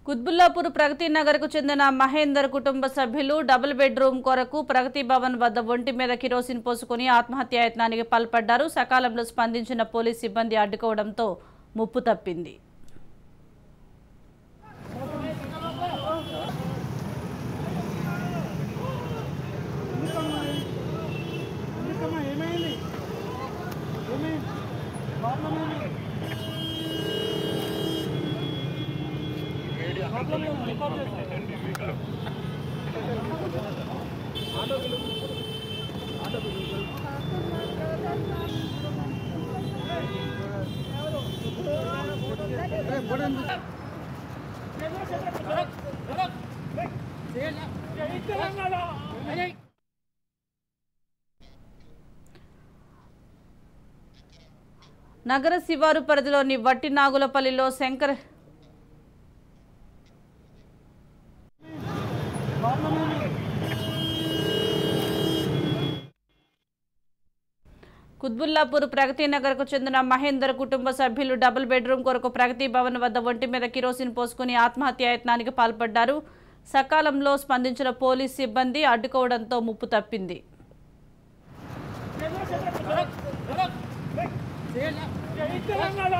కుత్బుల్లాపూర్ ప్రగతి నగర్ కు చెందిన మహేందర్ కుటుంబ సభ్యులు డబుల్ బెడ్రూమ్ కొరకు ప్రగతి భవన్ వద్ద ఒంటి మీద కిరోసిన్ పోసుకుని ఆత్మహత్యాయత్నానికి పాల్పడ్డారు. సకాలంలో స్పందించిన పోలీస్ సిబ్బంది అడ్డుకోవడంతో ముప్పు తప్పింది. నగర శివారు పరిధిలోని వట్టి నాగులపల్లిలో శంకర్ కుత్బుల్లాపూర్ ప్రగతి నగర్ కు చెందిన మహేందర్ కుటుంబ సభ్యులు డబుల్ బెడ్రూమ్ కొరకు ప్రగతి భవన్ వద్ద ఒంటి మీద కిరోసిన్ పోసుకుని ఆత్మహత్యాయత్నానికి పాల్పడ్డారు. సకాలంలో స్పందించిన పోలీస్ సిబ్బంది అడ్డుకోవడంతో ముప్పు తప్పింది. తెలంగాణ